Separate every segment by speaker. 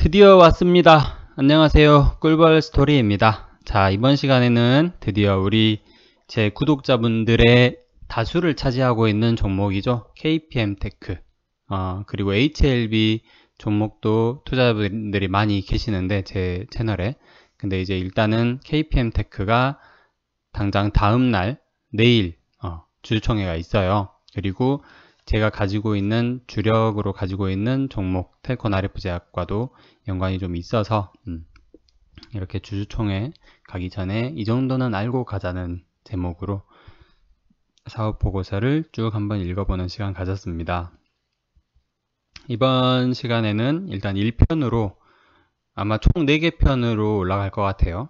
Speaker 1: 드디어 왔습니다. 안녕하세요. 꿀벌 스토리입니다. 자, 이번 시간에는 드디어 제 구독자분들의 다수를 차지하고 있는 종목이죠. KPM테크, 그리고 HLB 종목도 투자자분들이 많이 계시는데, 제 채널에. 근데 이제 일단은 KPM테크가 당장 다음날, 내일, 주주총회가 있어요. 그리고 제가 주력으로 가지고 있는 종목 텔콘 RF제약과도 연관이 좀 있어서 이렇게 주주총회 가기 전에 이 정도는 알고 가자는 제목으로 사업보고서를 쭉 한번 읽어보는 시간 가졌습니다. 이번 시간에는 일단 1편으로 아마 총 4개 편으로 올라갈 것 같아요.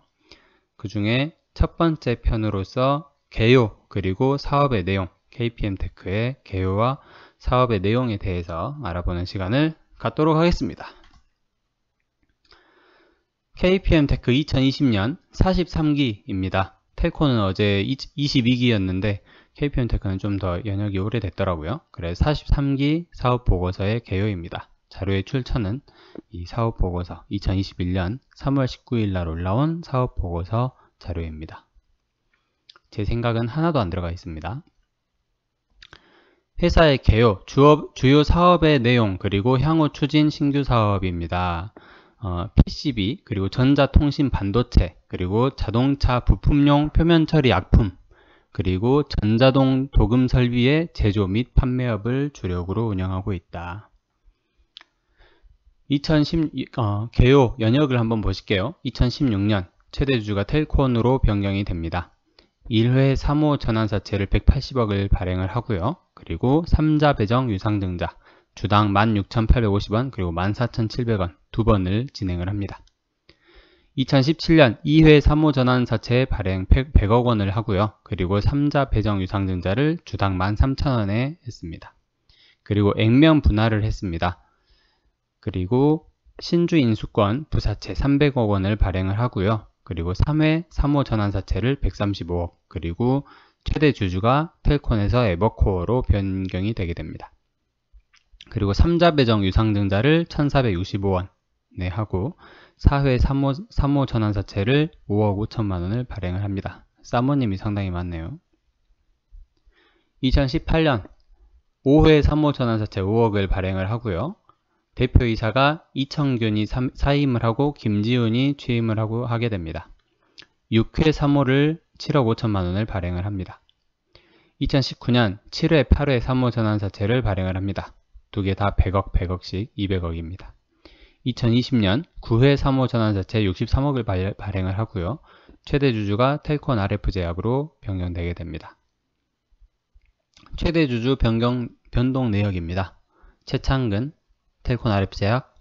Speaker 1: 그 중에 첫 번째 편으로서 개요 그리고 사업의 내용, KPM테크의 개요와 사업의 내용에 대해서 알아보는 시간을 갖도록 하겠습니다. KPM테크 2020년 43기입니다. 텔코는 어제 22기였는데 KPM테크는 좀 더 연역이 오래됐더라고요. 그래서 43기 사업보고서의 개요입니다. 자료의 출처는 이 사업보고서 2021년 3월 19일 날 올라온 사업보고서 자료입니다. 제 생각은 하나도 안 들어가 있습니다. 회사의 개요, 주요 사업의 내용, 그리고 향후 추진 신규 사업입니다. PCB, 그리고 전자통신 반도체, 그리고 자동차 부품용 표면 처리 약품, 그리고 전자동 도금 설비의 제조 및 판매업을 주력으로 운영하고 있다. 개요 연역을 한번 보실게요. 2016년 최대 주주가 텔콘으로 변경이 됩니다. 1회 3호 전환사채를 180억을 발행을 하고요. 그리고 3자 배정 유상증자 주당 16,850원 그리고 14,700원 두 번을 진행을 합니다. 2017년 2회 3호 전환사채 발행 100억 원을 하고요. 그리고 3자 배정 유상증자를 주당 13,000원에 했습니다. 그리고 액면 분할을 했습니다. 그리고 신주 인수권 부사채 300억 원을 발행을 하고요. 그리고 3회 3호 전환사채를 135억 그리고 최대 주주가 텔콘에서 에버코어로 변경이 되게 됩니다. 그리고 3자 배정 유상증자를 1,465원에 하고 4회 3호 전환사채를 5억 5천만 원을 발행을 합니다. 사모님이 상당히 많네요. 2018년 5회 3호 전환사채 5억을 발행을 하고요. 대표이사가 이청균이 사임을 하고 김지훈이 취임을 하게 됩니다. 6회 3호를 7억 5천만 원을 발행을 합니다. 2019년 7회 8회 3호 전환사채를 발행을 합니다. 두 개 다 100억 100억씩 200억입니다. 2020년 9회 3호 전환사채 63억을 발행을 하고요. 최대 주주가 텔콘 RF제약으로 변경되게 됩니다. 최대 주주 변동 내역입니다. 최창근 텔콘 RF제약,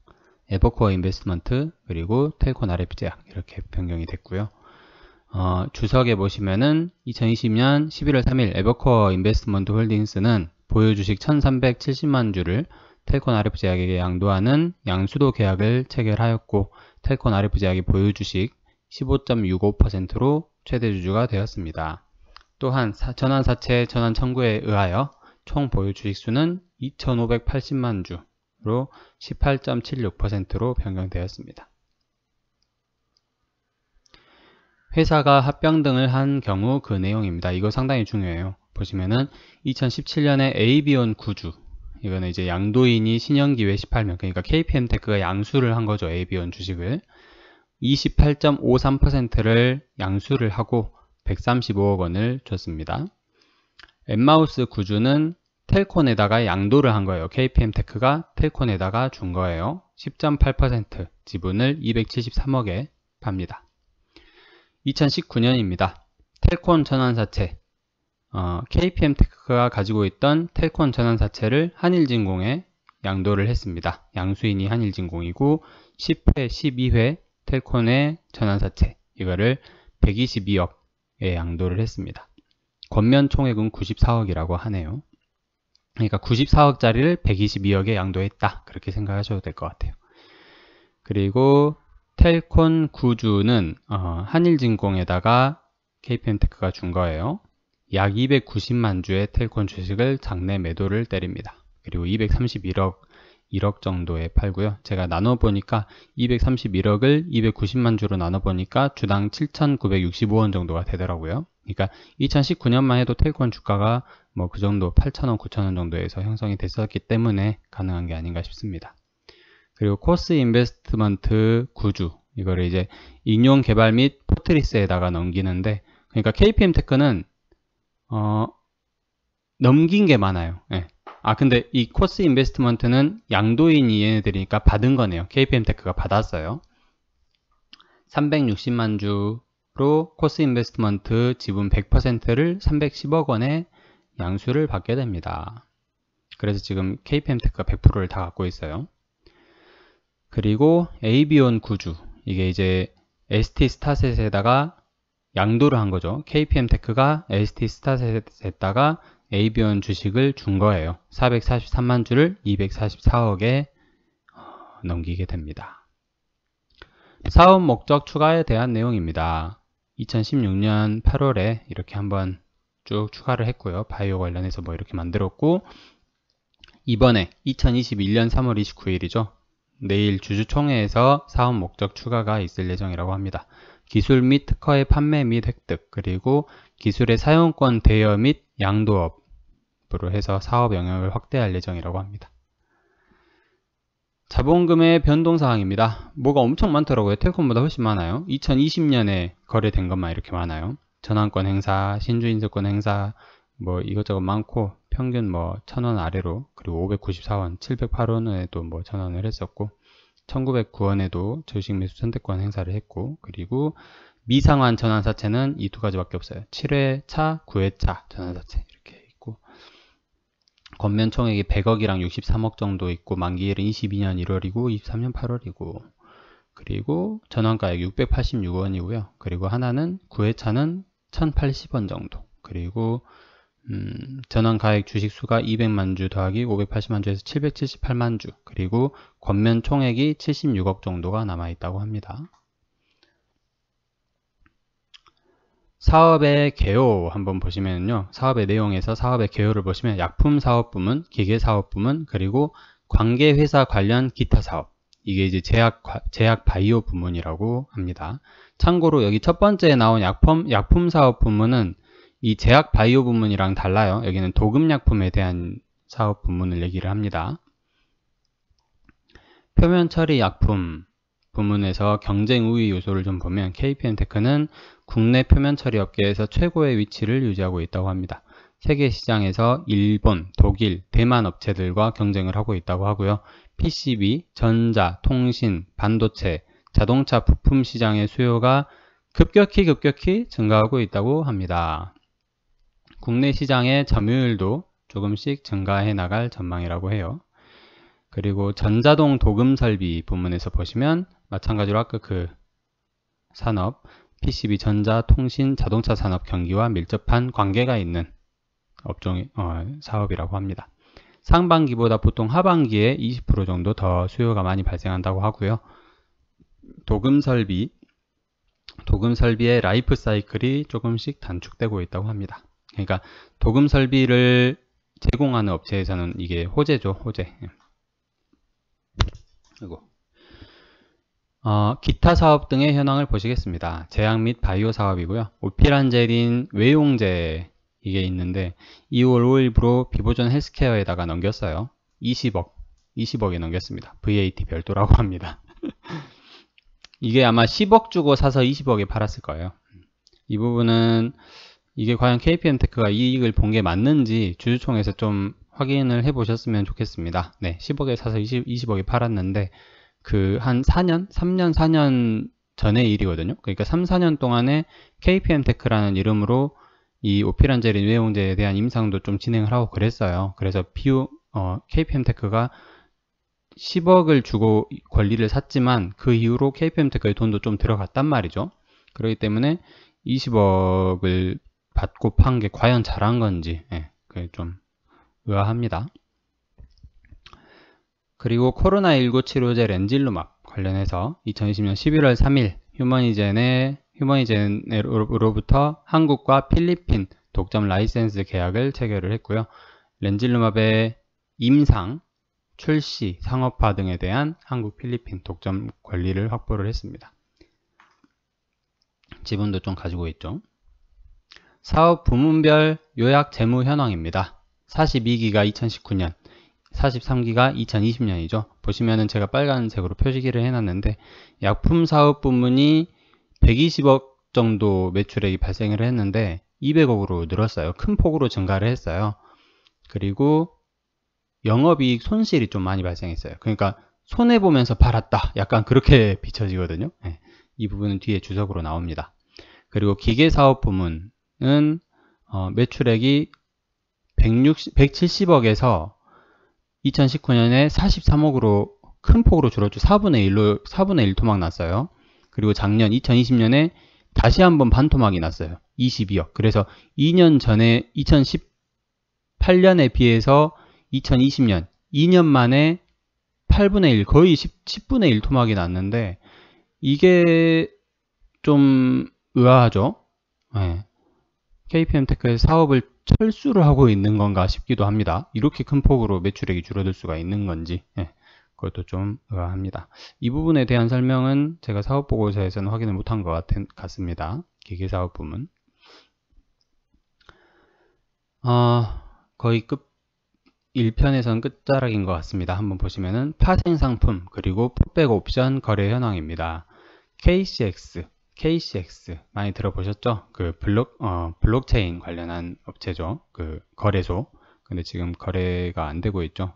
Speaker 1: 에버코어 인베스트먼트, 그리고 텔콘 RF제약 이렇게 변경이 됐고요. 주석에 보시면은 2020년 11월 3일 에버코어 인베스트먼트 홀딩스는 보유 주식 1370만 주를 텔콘 RF제약에게 양도하는 양수도 계약을 체결하였고 텔콘 RF제약의 보유 주식 15.65%로 최대 주주가 되었습니다. 또한 전환사채 전환 청구에 의하여 총 보유 주식 수는 2580만 주 로 18.76%로 변경되었습니다. 회사가 합병 등을 한 경우 그 내용입니다. 이거 상당히 중요해요. 보시면은 2017년에 AB온 구주 이거는 이제 양도인이 신영기회 18명 그러니까 KPM테크가 양수를 한 거죠. AB온 주식을 28.53%를 양수를 하고 135억 원을 줬습니다. 엠마우스 구주는 텔콘에다가 양도를 한 거예요. KPM테크가 텔콘에다가 준 거예요. 10.8% 지분을 273억에 팝니다. 2019년입니다. 텔콘 전환사채 KPM테크가 가지고 있던 텔콘 전환사채를 한일진공에 양도를 했습니다. 양수인이 한일진공이고 10회, 12회 텔콘의 전환사채 이거를 122억에 양도를 했습니다. 권면 총액은 94억이라고 하네요. 그러니까 94억짜리를 122억에 양도했다. 그렇게 생각하셔도 될 것 같아요. 그리고 텔콘 구주는 한일진공에다가 KPM테크가 준 거예요. 약 290만 주의 텔콘 주식을 장내 매도를 때립니다. 그리고 231억 1억 정도에 팔고요. 제가 나눠보니까 231억을 290만 주로 나눠보니까 주당 7,965원 정도가 되더라고요. 그러니까 2019년만 해도 텔콘 주가가 뭐 그 정도 8,000원, 9,000원 정도에서 형성이 됐었기 때문에 가능한 게 아닌가 싶습니다. 그리고 코스 인베스트먼트 구주, 이거를 이제應用 개발 및 포트리스에다가 넘기는데, 그러니까 KPM 테크는 넘긴 게 많아요. 예. 근데 이 코스 인베스트먼트는 양도인이 얘네들이니까 받은 거네요. KPM 테크가 받았어요. 360만 주로 코스 인베스트먼트 지분 100%를 310억 원의 양수를 받게 됩니다. 그래서 지금 KPM 테크가 100%를 다 갖고 있어요. 그리고 에이비온 구주, 이게 이제 ST 스타셋에다가 양도를 한 거죠. KPM 테크가 ST 스타셋에다가 에이비온 주식을 준 거예요. 443만 주를 244억에 넘기게 됩니다. 사업 목적 추가에 대한 내용입니다. 2016년 8월에 이렇게 한번 쭉 추가를 했고요. 바이오 관련해서 뭐 이렇게 만들었고, 이번에 2021년 3월 29일이죠. 내일 주주총회에서 사업 목적 추가가 있을 예정이라고 합니다. 기술 및 특허의 판매 및 획득, 그리고 기술의 사용권 대여 및 양도업으로 해서 사업 영역을 확대할 예정이라고 합니다. 자본금의 변동사항입니다. 뭐가 엄청 많더라고요. 텔콤보다 훨씬 많아요. 2020년에 거래된 것만 이렇게 많아요. 전환권 행사, 신주인수권 행사, 뭐 이것저것 많고, 평균 뭐 1,000원 아래로, 그리고 594원, 708원에도 뭐 1,000원을 했었고, 1909원에도 주식 매수 선택권 행사를 했고, 그리고 미상환 전환사채는 이 두 가지밖에 없어요. 7회차, 9회차 전환사채 이렇게 있고, 권면 총액이 100억이랑 63억 정도 있고, 만기일은 22년 1월이고 23년 8월이고, 그리고 전환가액 686원이고요. 그리고 하나는 9회차는 1,080원 정도, 그리고 전환가액 주식수가 200만 주 더하기 580만 주에서 778만 주, 그리고 권면 총액이 76억 정도가 남아있다고 합니다. 사업의 개요 한번 보시면요. 사업의 내용에서 사업의 개요를 보시면 약품 사업 부문, 기계 사업 부문, 그리고 관계 회사 관련 기타 사업, 이게 이제 제약 바이오 부문이라고 합니다. 참고로 여기 첫 번째에 나온 약품 사업 부문은 이 제약 바이오 부문이랑 달라요. 여기는 도금약품에 대한 사업 부문을 얘기를 합니다. 표면 처리 약품 부문에서 경쟁 우위 요소를 좀 보면 KPM 테크는 국내 표면 처리 업계에서 최고의 위치를 유지하고 있다고 합니다. 세계 시장에서 일본, 독일, 대만 업체들과 경쟁을 하고 있다고 하고요. PCB, 전자, 통신, 반도체, 자동차 부품 시장의 수요가 급격히 증가하고 있다고 합니다. 국내 시장의 점유율도 조금씩 증가해 나갈 전망이라고 해요. 그리고 전자동 도금 설비 부문에서 보시면 마찬가지로 아까 그 산업, PCB, 전자, 통신, 자동차 산업 경기와 밀접한 관계가 있는 업종 사업이라고 합니다. 상반기보다 보통 하반기에 20% 정도 더 수요가 많이 발생한다고 하고요. 도금 설비의 라이프 사이클이 조금씩 단축되고 있다고 합니다. 그러니까 도금 설비를 제공하는 업체에서는 이게 호재죠, 호재. 그리고 기타 사업 등의 현황을 보시겠습니다. 제약 및 바이오 사업이고요. 오피란제린 외용제 이게 있는데 2월 5일부로 비보존 헬스케어에다가 넘겼어요. 20억에 넘겼습니다. VAT 별도라고 합니다. 이게 아마 10억 주고 사서 20억에 팔았을 거예요. 이 부분은 이게 과연 KPM 테크가 이익을 본 게 맞는지 주주총회에서 좀 확인을 해 보셨으면 좋겠습니다. 네, 10억에 사서 20억에 팔았는데 그 한 3년, 4년 전의 일이거든요. 그러니까 3, 4년 동안에 KPM 테크라는 이름으로 이 오피란제린 외용제에 대한 임상도 좀 진행을 하고 그랬어요. 그래서 KPM 테크가 10억을 주고 권리를 샀지만 그 이후로 KPM 테크의 돈도 좀 들어갔단 말이죠. 그렇기 때문에 20억을 받고 판 게 과연 잘한 건지 그게 좀 의아합니다. 그리고 코로나19 치료제 렌질루맙 관련해서 2020년 11월 3일 휴머니젠으로부터 한국과 필리핀 독점 라이센스 계약을 체결을 했고요. 렌질루맙의 임상 출시, 상업화 등에 대한 한국, 필리핀 독점 권리를 확보를 했습니다. 지분도 좀 가지고 있죠. 사업 부문별 요약 재무 현황입니다. 42기가 2019년, 43기가 2020년이죠. 보시면은 제가 빨간색으로 표시기를 해놨는데 약품 사업 부문이 120억 정도 매출액이 발생을 했는데 200억으로 늘었어요. 큰 폭으로 증가를 했어요. 그리고 영업이익 손실이 좀 많이 발생했어요. 그러니까 손해보면서 팔았다. 약간 그렇게 비춰지거든요. 네, 이 부분은 뒤에 주석으로 나옵니다. 그리고 기계사업 부문은 매출액이 170억에서 2019년에 43억으로 큰 폭으로 줄었죠. 4분의 1 토막 났어요. 그리고 작년 2020년에 다시 한번 반토막이 났어요. 22억. 그래서 2년 전에 2018년에 비해서 2020년 2년 만에 8분의 1 거의 10분의 1 토막이 났는데 이게 좀 의아하죠. 네. KPM테크에서 사업을 철수를 하고 있는 건가 싶기도 합니다. 이렇게 큰 폭으로 매출액이 줄어들 수가 있는 건지 그것도 좀 의아합니다. 이 부분에 대한 설명은 제가 사업보고서에서는 확인을 못한 것 같습니다. 기계사업 부문 거의 1편에서는 끝자락인 것 같습니다. 한번 보시면은 파생상품 그리고 풋백 옵션 거래 현황입니다. KCX 많이 들어보셨죠? 그 블록체인 관련한 업체죠. 그 거래소. 근데 지금 거래가 안 되고 있죠.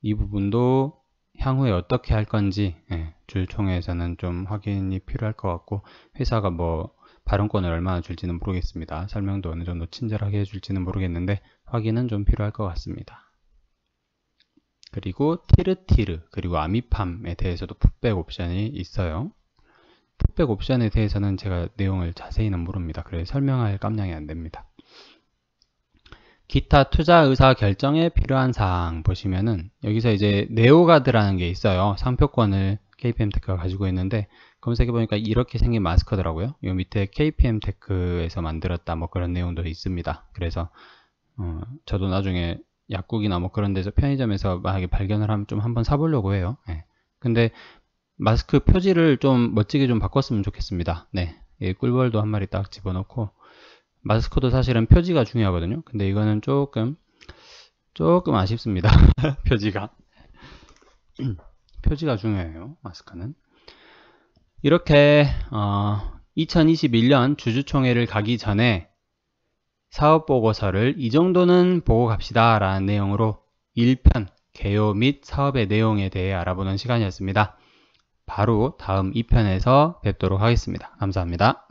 Speaker 1: 이 부분도 향후에 어떻게 할 건지 주주총회에서는 좀 확인이 필요할 것 같고 회사가 뭐 발언권을 얼마나 줄지는 모르겠습니다. 설명도 어느 정도 친절하게 해줄지는 모르겠는데 확인은 좀 필요할 것 같습니다. 그리고 티르티르 그리고 아미팜에 대해서도 풋백 옵션이 있어요. 풋백 옵션에 대해서는 제가 내용을 자세히는 모릅니다. 그래서 설명할 깜냥이 안 됩니다. 기타 투자 의사 결정에 필요한 사항 보시면은 여기서 이제 네오가드라는 게 있어요. 상표권을 KPM테크가 가지고 있는데 검색해 보니까 이렇게 생긴 마스크더라고요. 이 밑에 KPM테크에서 만들었다 뭐 그런 내용도 있습니다. 그래서 저도 나중에 약국이나 뭐 그런 데서 편의점에서 만약에 발견을 하면 좀 한번 사보려고 해요. 근데 마스크 표지를 좀 멋지게 좀 바꿨으면 좋겠습니다. 네, 꿀벌도 한 마리 딱 집어넣고 마스크도 사실은 표지가 중요하거든요. 근데 이거는 조금 아쉽습니다. 표지가 중요해요. 마스크는. 이렇게 2021년 주주총회를 가기 전에 사업보고서를 이 정도는 보고 갑시다 라는 내용으로 1편 개요 및 사업의 내용에 대해 알아보는 시간이었습니다. 바로 다음 2편에서 뵙도록 하겠습니다. 감사합니다.